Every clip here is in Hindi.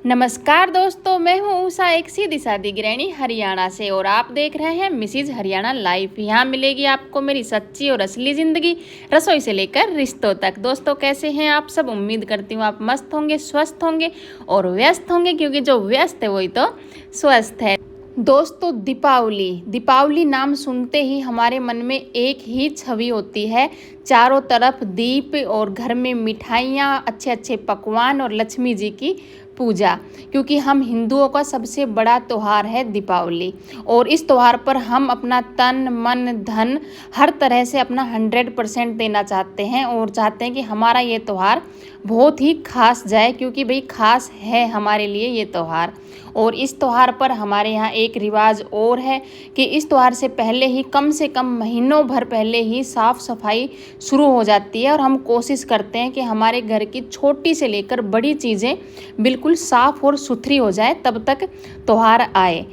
नमस्कार दोस्तों, मैं हूँ उषा, एक सीधी सादी गृहिणी हरियाणा से और आप देख रहे हैं मिसिज हरियाणा लाइफ। यहाँ मिलेगी आपको मेरी सच्ची और असली ज़िंदगी, रसोई से लेकर रिश्तों तक। दोस्तों, कैसे हैं आप सब? उम्मीद करती हूँ आप मस्त होंगे, स्वस्थ होंगे और व्यस्त होंगे, क्योंकि जो व्यस्त है वही तो स्वस्थ है। दोस्तों, दीपावली नाम सुनते ही हमारे मन में एक ही छवि होती है, चारों तरफ दीप और घर में मिठाइयाँ, अच्छे अच्छे पकवान और लक्ष्मी जी की पूजा। क्योंकि हम हिंदुओं का सबसे बड़ा त्यौहार है दीपावली, और इस त्यौहार पर हम अपना तन मन धन हर तरह से अपना 100% देना चाहते हैं और चाहते हैं कि हमारा ये त्यौहार बहुत ही खास जाए, क्योंकि भाई खास है हमारे लिए ये त्यौहार। और इस त्यौहार पर हमारे यहाँ एक रिवाज और है कि इस त्यौहार से पहले ही, कम से कम महीनों भर पहले ही साफ़ सफाई शुरू हो जाती है, और हम कोशिश करते हैं कि हमारे घर की छोटी से लेकर बड़ी चीज़ें बिल्कुल साफ़ और सुथरी हो जाए तब तक त्यौहार आए।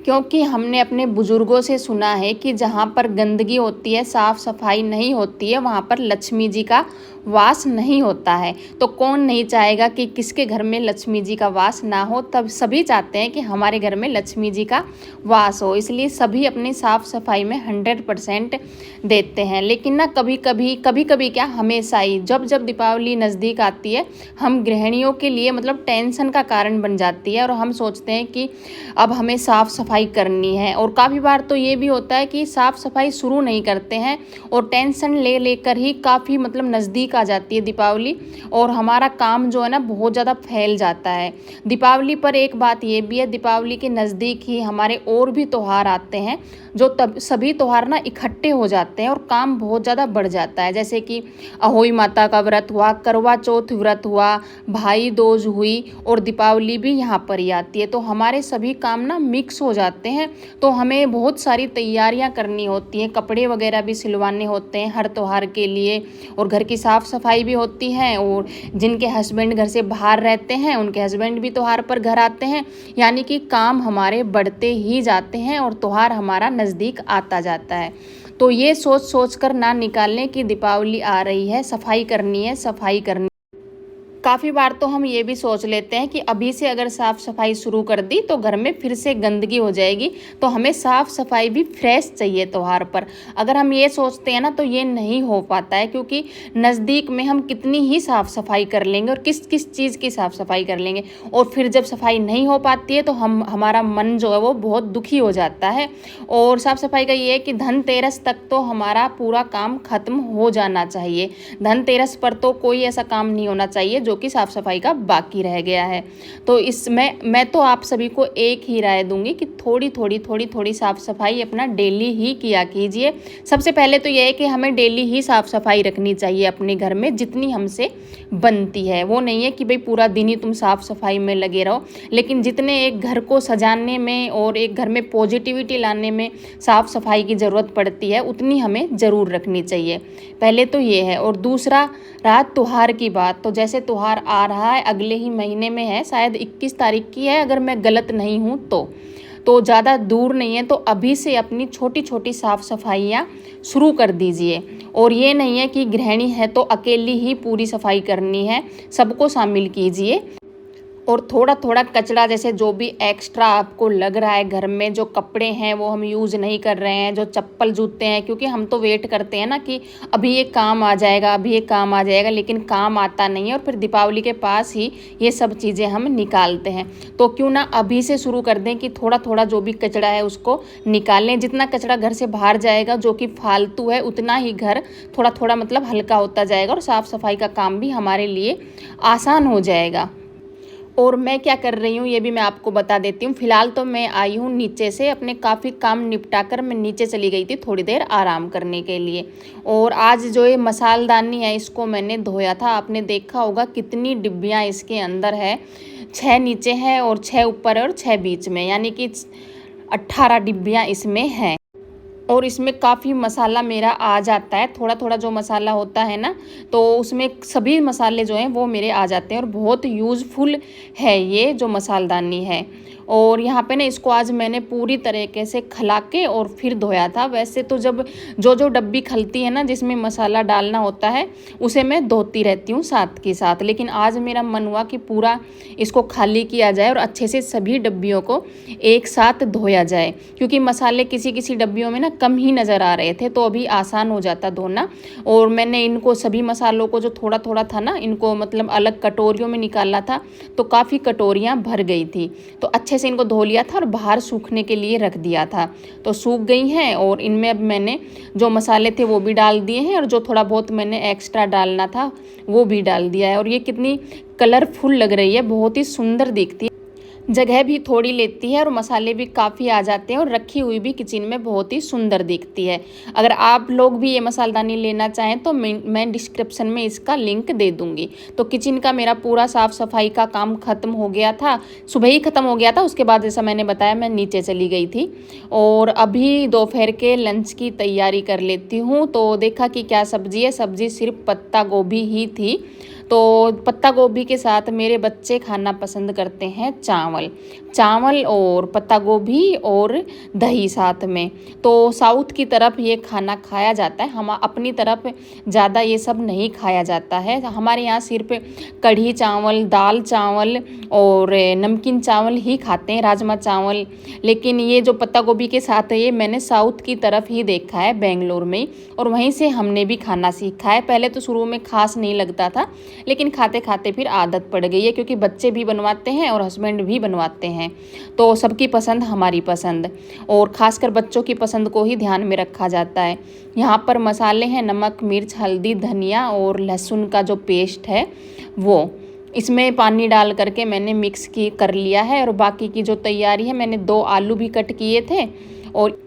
क्योंकि हमने अपने बुजुर्गों से सुना है कि जहाँ पर गंदगी होती है, साफ़ सफाई नहीं होती है, वहाँ पर लक्ष्मी जी का वास नहीं होता है। तो कौन नहीं चाहेगा कि किसके घर में लक्ष्मी जी का वास ना हो? तब सभी चाहते हैं कि हमारे घर में लक्ष्मी जी का वास हो, इसलिए सभी अपनी साफ़ सफाई में 100% देते हैं। लेकिन ना कभी कभी क्या, हमेशा ही जब जब दीपावली नज़दीक आती है, हम गृहिणियों के लिए मतलब टेंशन का कारण बन जाती है, और हम सोचते हैं कि अब हमें साफ़ सफाई करनी है। और काफ़ी बार तो ये भी होता है कि साफ़ सफाई शुरू नहीं करते हैं और टेंशन ले लेकर ही काफ़ी मतलब नज़दीक आ जाती है दीपावली, और हमारा काम जो है ना बहुत ज़्यादा फैल जाता है। दीपावली पर एक बात ये भी है, दीपावली के नज़दीक ही हमारे और भी त्यौहार आते हैं, जो तब सभी त्यौहार ना इकट्ठे हो जाते हैं और काम बहुत ज़्यादा बढ़ जाता है। जैसे कि अहोई माता का व्रत हुआ, करवा चौथ व्रत हुआ, भाई दूज हुई, और दीपावली भी यहाँ पर ही आती है। तो हमारे सभी काम ना मिक्स हो जाते हैं, तो हमें बहुत सारी तैयारियां करनी होती हैं, कपड़े वगैरह भी सिलवाने होते हैं हर त्यौहार के लिए, और घर की साफ़ सफाई भी होती है। और जिनके हस्बैंड घर से बाहर रहते हैं, उनके हस्बैंड भी त्यौहार पर घर आते हैं, यानी कि काम हमारे बढ़ते ही जाते हैं और त्यौहार हमारा नज़दीक आता जाता है। तो ये सोच सोच कर ना निकालें कि दीपावली आ रही है, सफाई करनी है, सफाई करनी। काफ़ी बार तो हम ये भी सोच लेते हैं कि अभी से अगर साफ़ सफाई शुरू कर दी तो घर में फिर से गंदगी हो जाएगी, तो हमें साफ़ सफाई भी फ्रेश चाहिए त्यौहार पर। अगर हम ये सोचते हैं ना, तो ये नहीं हो पाता है, क्योंकि नज़दीक में हम कितनी ही साफ़ सफाई कर लेंगे और किस किस चीज़ की साफ़ सफाई कर लेंगे, और फिर जब सफाई नहीं हो पाती है तो हमारा मन जो है वो बहुत दुखी हो जाता है। और साफ़ सफाई का ये है कि धनतेरस तक तो हमारा पूरा काम ख़त्म हो जाना चाहिए। धनतेरस पर तो कोई ऐसा काम नहीं होना चाहिए जो कि साफ़ सफाई का बाकी रह गया है। तो इसमें मैं तो आप सभी को एक ही राय दूंगी कि थोड़ी थोड़ी साफ़ सफाई अपना डेली ही किया कीजिए। सबसे पहले तो यह है कि हमें डेली ही साफ़ सफाई रखनी चाहिए अपने घर में, जितनी हमसे बनती है। वो नहीं है कि भाई पूरा दिन ही तुम साफ़ सफाई में लगे रहो, लेकिन जितने एक घर को सजाने में और एक घर में पॉजिटिविटी लाने में साफ़ सफाई की ज़रूरत पड़ती है, उतनी हमें ज़रूर रखनी चाहिए। पहले तो ये है। और दूसरा रहा त्यौहार की बात, तो जैसे त्यौहार आ रहा है, अगले ही महीने में है, शायद 21 तारीख की है अगर मैं गलत नहीं हूँ तो ज़्यादा दूर नहीं है। तो अभी से अपनी छोटी छोटी साफ़ सफाइयाँ शुरू कर दीजिए। और ये नहीं है कि गृहिणी है तो अकेली ही पूरी सफाई करनी है, सबको शामिल कीजिए। और थोड़ा थोड़ा कचरा, जैसे जो भी एक्स्ट्रा आपको लग रहा है घर में, जो कपड़े हैं वो हम यूज़ नहीं कर रहे हैं, जो चप्पल जूते हैं, क्योंकि हम तो वेट करते हैं ना कि अभी ये काम आ जाएगा, अभी ये काम आ जाएगा, लेकिन काम आता नहीं है, और फिर दीपावली के पास ही ये सब चीज़ें हम निकालते हैं। तो क्यों ना अभी से शुरू कर दें कि थोड़ा थोड़ा जो भी कचरा है उसको निकालें। जितना कचरा घर से बाहर जाएगा जो कि फालतू है, उतना ही घर थोड़ा थोड़ा मतलब हल्का होता जाएगा, और साफ़ सफाई का काम भी हमारे लिए आसान हो जाएगा। और मैं क्या कर रही हूँ ये भी मैं आपको बता देती हूँ। फिलहाल तो मैं आई हूँ नीचे से, अपने काफ़ी काम निपटा कर मैं नीचे चली गई थी थोड़ी देर आराम करने के लिए। और आज जो ये मसालदानी है इसको मैंने धोया था। आपने देखा होगा कितनी डिब्बियाँ इसके अंदर है, 6 नीचे है और 6 ऊपर और 6 बीच में, यानी कि 18 डिब्बियाँ इसमें हैं। और इसमें काफ़ी मसाला मेरा आ जाता है, थोड़ा थोड़ा जो मसाला होता है ना, तो उसमें सभी मसाले जो हैं वो मेरे आ जाते हैं और बहुत यूज़फुल है ये जो मसालदानी है। और यहाँ पे ना इसको आज मैंने पूरी तरीके से खला के और फिर धोया था। वैसे तो जब जो डब्बी खलती है ना जिसमें मसाला डालना होता है उसे मैं धोती रहती हूँ साथ के साथ, लेकिन आज मेरा मन हुआ कि पूरा इसको खाली किया जाए और अच्छे से सभी डब्बियों को एक साथ धोया जाए, क्योंकि मसाले किसी किसी डब्बियों में ना कम ही नज़र आ रहे थे, तो अभी आसान हो जाता धोना। और मैंने इनको सभी मसालों को जो थोड़ा थोड़ा था ना, इनको मतलब अलग कटोरियों में निकाला था, तो काफ़ी कटोरियाँ भर गई थी। तो अच्छे से इनको धो लिया था और बाहर सूखने के लिए रख दिया था, तो सूख गई हैं। और इनमें अब मैंने जो मसाले थे वो भी डाल दिए हैं और जो थोड़ा बहुत मैंने एक्स्ट्रा डालना था वो भी डाल दिया है। और ये कितनी कलरफुल लग रही है, बहुत ही सुंदर दिखती है, जगह भी थोड़ी लेती है और मसाले भी काफ़ी आ जाते हैं और रखी हुई भी किचन में बहुत ही सुंदर दिखती है। अगर आप लोग भी ये मसालदानी लेना चाहें तो मैं डिस्क्रिप्शन में इसका लिंक दे दूँगी। तो किचन का मेरा पूरा साफ़ सफाई का काम ख़त्म हो गया था, सुबह ही ख़त्म हो गया था। उसके बाद जैसा मैंने बताया मैं नीचे चली गई थी और अभी दोपहर के लंच की तैयारी कर लेती हूँ। तो देखा कि क्या सब्ज़ी है, सब्ज़ी सिर्फ पत्ता गोभी ही थी। तो पत्ता गोभी के साथ मेरे बच्चे खाना पसंद करते हैं चावल, चावल और पत्ता गोभी और दही साथ में। तो साउथ की तरफ ये खाना खाया जाता है, हम अपनी तरफ ज़्यादा ये सब नहीं खाया जाता है। हमारे यहाँ सिर्फ कढ़ी चावल, दाल चावल और नमकीन चावल ही खाते हैं, राजमा चावल। लेकिन ये जो पत्ता गोभी के साथ है ये मैंने साउथ की तरफ ही देखा है, बेंगलोर में, और वहीं से हमने भी खाना सीखा है। पहले तो शुरू में खास नहीं लगता था, लेकिन खाते खाते फिर आदत पड़ गई है, क्योंकि बच्चे भी बनवाते हैं और हस्बैंड भी बनवाते हैं, तो सबकी पसंद हमारी पसंद, और ख़ासकर बच्चों की पसंद को ही ध्यान में रखा जाता है। यहाँ पर मसाले हैं नमक, मिर्च, हल्दी, धनिया और लहसुन का जो पेस्ट है वो इसमें पानी डाल करके मैंने मिक्स कर लिया है। और बाकी की जो तैयारी है, मैंने 2 आलू भी कट किए थे। और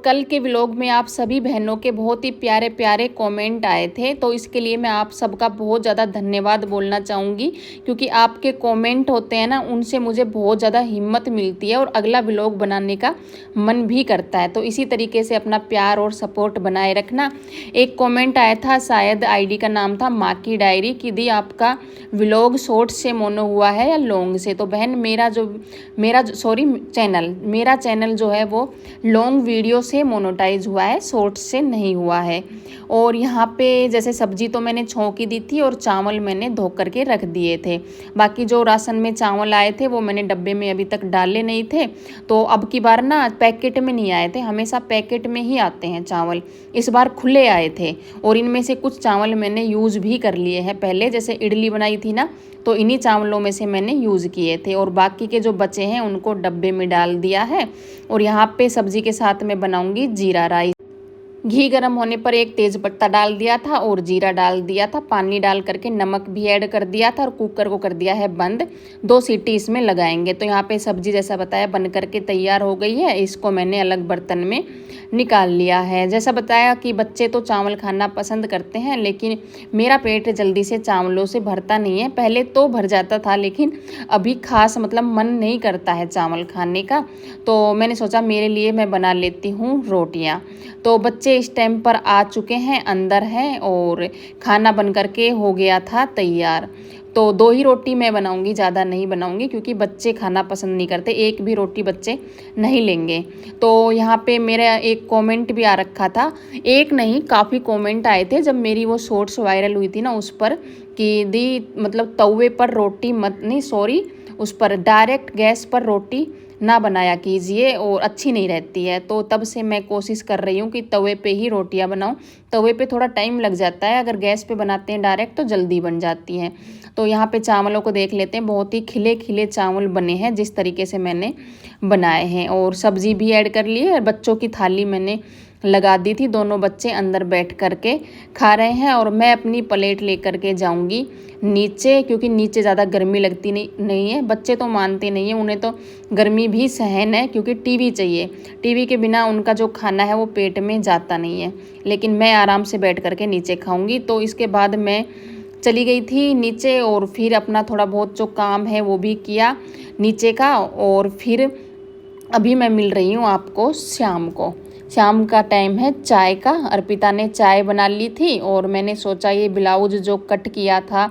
कल के व्लॉग में आप सभी बहनों के बहुत ही प्यारे प्यारे कमेंट आए थे, तो इसके लिए मैं आप सबका बहुत ज़्यादा धन्यवाद बोलना चाहूँगी, क्योंकि आपके कमेंट होते हैं ना, उनसे मुझे बहुत ज़्यादा हिम्मत मिलती है और अगला व्लॉग बनाने का मन भी करता है। तो इसी तरीके से अपना प्यार और सपोर्ट बनाए रखना। एक कमेंट आया था, शायद आईडी का नाम था माँ की डायरी, कि दी आपका व्लॉग शॉर्ट से मोनो हुआ है या लॉन्ग से। तो बहन मेरा चैनल जो है वो लॉन्ग वीडियो से मोनेटाइज हुआ है, शॉर्ट्स से नहीं हुआ है। और यहाँ पे जैसे सब्जी तो मैंने छौंकी दी थी और चावल मैंने धो करके रख दिए थे। बाकी जो राशन में चावल आए थे वो मैंने डब्बे में अभी तक डाले नहीं थे, तो अब की बार ना पैकेट में नहीं आए थे, हमेशा पैकेट में ही आते हैं चावल, इस बार खुले आए थे। और इनमें से कुछ चावल मैंने यूज़ भी कर लिए हैं पहले, जैसे इडली बनाई थी ना, तो इन्हीं चावलों में से मैंने यूज़ किए थे। और बाकी के जो बचे हैं उनको डब्बे में डाल दिया है। और यहाँ पे सब्ज़ी के साथ मैं बनाऊँगी जीरा राइस। घी गर्म होने पर एक तेज़ पत्ता डाल दिया था और जीरा डाल दिया था, पानी डाल करके नमक भी ऐड कर दिया था और कुकर को कर दिया है बंद। 2 सीटी इसमें लगाएंगे। तो यहाँ पे सब्ज़ी जैसा बताया बन करके तैयार हो गई है, इसको मैंने अलग बर्तन में निकाल लिया है। जैसा बताया कि बच्चे तो चावल खाना पसंद करते हैं, लेकिन मेरा पेट जल्दी से चावलों से भरता नहीं है। पहले तो भर जाता था, लेकिन अभी खास मतलब मन नहीं करता है चावल खाने का। तो मैंने सोचा मेरे लिए मैं बना लेती हूँ रोटियाँ। तो बच्चे इस टाइम पर आ चुके हैं, अंदर हैं, और खाना बन करके हो गया था तैयार। तो 2 ही रोटी मैं बनाऊंगी, ज़्यादा नहीं बनाऊंगी, क्योंकि बच्चे खाना पसंद नहीं करते, एक भी रोटी बच्चे नहीं लेंगे। तो यहाँ पे मेरा एक कमेंट भी आ रखा था, एक नहीं काफ़ी कमेंट आए थे जब मेरी वो शॉर्ट्स वायरल हुई थी ना उस पर, कि दी मतलब तवे पर रोटी मत, नहीं सॉरी, उस पर डायरेक्ट गैस पर रोटी ना बनाया कीजिए और अच्छी नहीं रहती है। तो तब से मैं कोशिश कर रही हूँ कि तवे पे ही रोटियाँ बनाऊँ। तवे पे थोड़ा टाइम लग जाता है, अगर गैस पे बनाते हैं डायरेक्ट तो जल्दी बन जाती हैं। तो यहाँ पे चावलों को देख लेते हैं, बहुत ही खिले खिले चावल बने हैं जिस तरीके से मैंने बनाए हैं। और सब्ज़ी भी ऐड कर ली है, बच्चों की थाली मैंने लगा दी थी, दोनों बच्चे अंदर बैठ करके खा रहे हैं। और मैं अपनी प्लेट लेकर के जाऊंगी नीचे, क्योंकि नीचे ज़्यादा गर्मी लगती नहीं है। बच्चे तो मानते नहीं हैं, उन्हें तो गर्मी भी सहन है, क्योंकि टीवी चाहिए। टीवी के बिना उनका जो खाना है वो पेट में जाता नहीं है। लेकिन मैं आराम से बैठ करके नीचे खाऊंगी। तो इसके बाद मैं चली गई थी नीचे और फिर अपना थोड़ा बहुत जो काम है वो भी किया नीचे का। और फिर अभी मैं मिल रही हूँ आपको शाम को। शाम का टाइम है चाय का। अर्पिता ने चाय बना ली थी और मैंने सोचा ये ब्लाउज जो कट किया था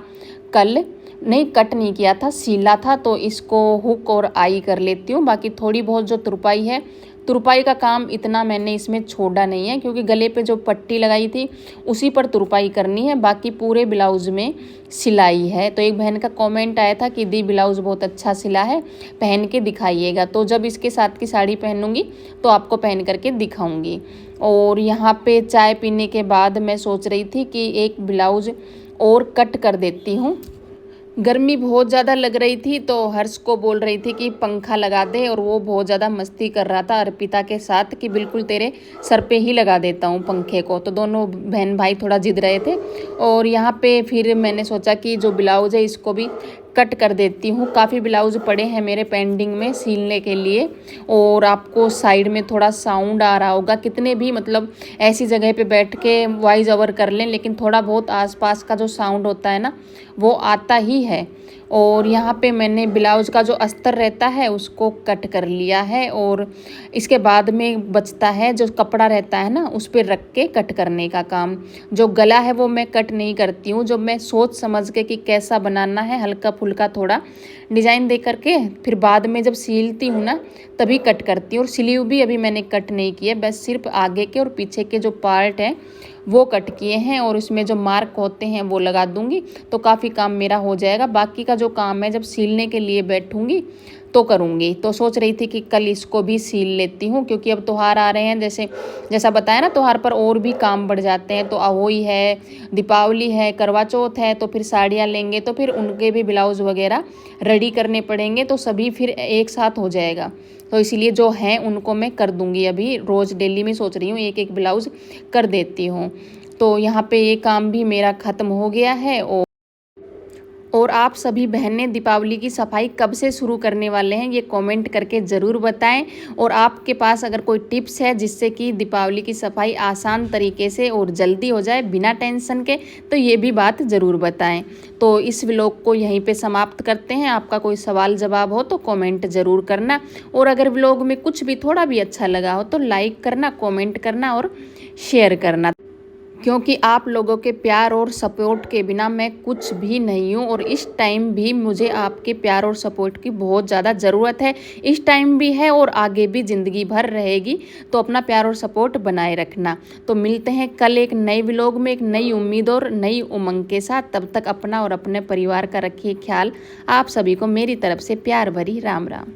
कल, नहीं कट नहीं किया था, सीला था, तो इसको हुक और आई कर लेती हूँ। बाकी थोड़ी बहुत जो तुरपाई है, तुरपाई का काम इतना मैंने इसमें छोड़ा नहीं है क्योंकि गले पे जो पट्टी लगाई थी उसी पर तुरपाई करनी है, बाकी पूरे ब्लाउज़ में सिलाई है। तो एक बहन का कमेंट आया था कि दी ब्लाउज़ बहुत अच्छा सिला है, पहन के दिखाइएगा। तो जब इसके साथ की साड़ी पहनूंगी तो आपको पहन करके दिखाऊंगी। और यहाँ पे चाय पीने के बाद मैं सोच रही थी कि एक ब्लाउज़ और कट कर देती हूँ। गर्मी बहुत ज़्यादा लग रही थी तो हर्ष को बोल रही थी कि पंखा लगा दे, और वो बहुत ज़्यादा मस्ती कर रहा था अर्पिता के साथ कि बिल्कुल तेरे सर पे ही लगा देता हूँ पंखे को। तो दोनों बहन भाई थोड़ा जिद रहे थे। और यहाँ पे फिर मैंने सोचा कि जो ब्लाउज़ है इसको भी कट कर देती हूँ। काफ़ी ब्लाउज़ पड़े हैं मेरे पेंडिंग में सीलने के लिए। और आपको साइड में थोड़ा साउंड आ रहा होगा, कितने भी मतलब ऐसी जगह पे बैठ के वॉइस ओवर कर लें लेकिन थोड़ा बहुत आसपास का जो साउंड होता है ना वो आता ही है। और यहाँ पे मैंने ब्लाउज़ का जो अस्तर रहता है उसको कट कर लिया है। और इसके बाद में बचता है जो कपड़ा रहता है ना उस पर रख के कट करने का काम। जो गला है वो मैं कट नहीं करती हूँ, जो मैं सोच समझ के कि कैसा बनाना है हल्का फुल्का थोड़ा डिज़ाइन दे करके फिर बाद में जब सीलती हूँ ना तभी कट करती हूँ। और स्लीव भी अभी मैंने कट नहीं किए, बस सिर्फ आगे के और पीछे के जो पार्ट हैं वो कट किए हैं। और इसमें जो मार्क होते हैं वो लगा दूंगी तो काफ़ी काम मेरा हो जाएगा। बाकी का जो काम है जब सीलने के लिए बैठूंगी तो करूँगी। तो सोच रही थी कि कल इसको भी सील लेती हूँ क्योंकि अब त्योहार आ रहे हैं, जैसा बताया ना त्योहार पर और भी काम बढ़ जाते हैं। तो अहोई है, दीपावली है, करवा चौथ है, तो फिर साड़ियाँ लेंगे तो फिर उनके भी ब्लाउज़ वगैरह रेडी करने पड़ेंगे, तो सभी फिर एक साथ हो जाएगा। तो इसीलिए जो हैं उनको मैं कर दूँगी, अभी रोज़ डेली में सोच रही हूँ एक एक ब्लाउज़ कर देती हूँ। तो यहाँ पे ये काम भी मेरा ख़त्म हो गया है। और आप सभी बहनें दीपावली की सफाई कब से शुरू करने वाले हैं ये कमेंट करके ज़रूर बताएं। और आपके पास अगर कोई टिप्स है जिससे कि दीपावली की सफाई आसान तरीके से और जल्दी हो जाए बिना टेंशन के, तो ये भी बात ज़रूर बताएं। तो इस व्लॉग को यहीं पे समाप्त करते हैं। आपका कोई सवाल जवाब हो तो कमेंट ज़रूर करना। और अगर व्लॉग में कुछ भी थोड़ा भी अच्छा लगा हो तो लाइक करना, कमेंट करना और शेयर करना, क्योंकि आप लोगों के प्यार और सपोर्ट के बिना मैं कुछ भी नहीं हूँ। और इस टाइम भी मुझे आपके प्यार और सपोर्ट की बहुत ज़्यादा ज़रूरत है। इस टाइम भी है और आगे भी ज़िंदगी भर रहेगी। तो अपना प्यार और सपोर्ट बनाए रखना। तो मिलते हैं कल एक नए व्लॉग में एक नई उम्मीद और नई उमंग के साथ। तब तक अपना और अपने परिवार का रखिए ख्याल। आप सभी को मेरी तरफ से प्यार भरी राम राम।